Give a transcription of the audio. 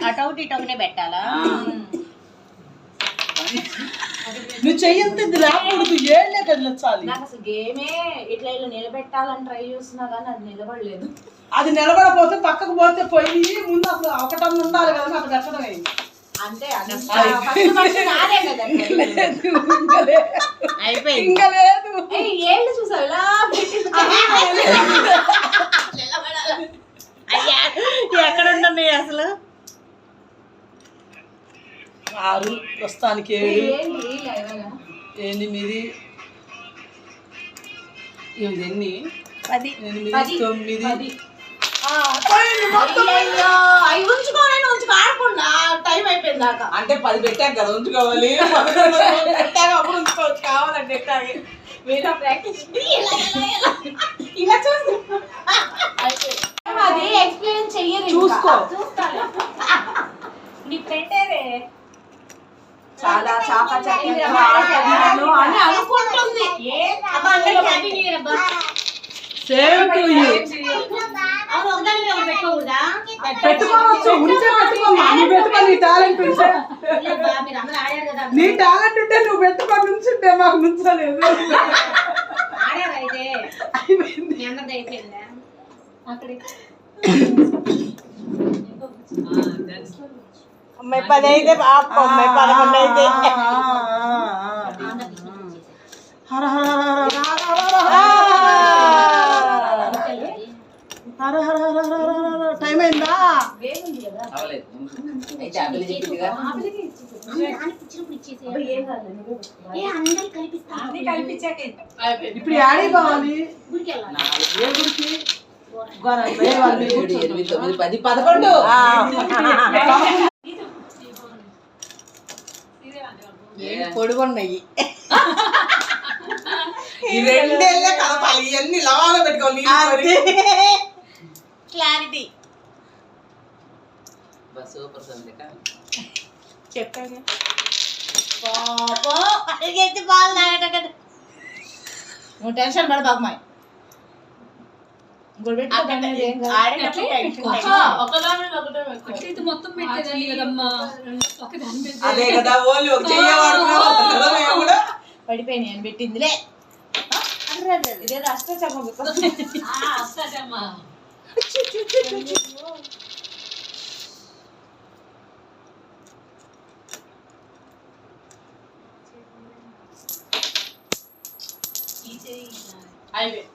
అటౌట్ ఇటౌనే పెట్టాలా? నువ్వు చెయ్యంత ఇది రాకూడదు, ఏళ్ళే కదిలించాలి. నాకు అసలు గేమే ఇట్లా ఇలా నిలబెట్టాలని ట్రై చేస్తున్నా కానీ అది నిలబడలేదు. అది నిలబడపోతే పక్కకు పోతే పోయి ముందు అసలు ఒకటన్నా ఉండాలి కదా, అది పెట్టడం అయింది అంతే. అయిపోయింది. ఇంకా లేదు. ఏళ్ళు చూసావు ఇలా ఎక్కడ ఉన్నాయి అసలు? 6 ప్రస్తుతానికి 7 8 8 10 8 9 అవి ఉంచుకోవాలి ఆడకుండా టైం అయిపోయింది దాకా. అంటే 10 పెట్టాక కదా ఉంచుకోవాలి, పెట్టాక అప్పుడు ఉంచుకోవచ్చు కావాలంటే ఎట్టాగే మీరు ప్రాక్టీస్ ఇలా చూసి అది ఎక్స్ప్లెయిన్ చెయ్యరు. చూసుకో నీ పెట్టేరే చాలా చాకచక్యంగా అని అనుకుంటుంది. Same to you. పెట్టుకోవచ్చు, ఉంచే పెట్టుకోమ్మా. నీ పెట్టుకో, నీ టాలెంట్ ఉంటే, నీ టాలెంట్ ఉంటే నువ్వు పెట్టుకో. నుంచుంటే మాకు నుంచలేదు. అమ్మాయి 10 అయితే అమ్మాయి 11 అయితే. హర హర హర హర హర హర హర. టైం అయిందా? ఇప్పుడు యాడీ కావాలి? ఏ గుడికి? 7 8 9 10 11. పొడుగున్నాయి. ఈ రెండేళ్ళే కలపాలి, ఇవన్నీ లవాలో పెట్టుకోవాలి. క్లారిటీ చెప్పాను. నువ్వు టెన్షన్ పడ బాగుమాయి. అదే కదా ఓన్లీ ఒక చెయ్యవాడు పడిపోయినాయి అని పెట్టిందిలే. ఇదేదో అష్టచమ్మ అయిపోయి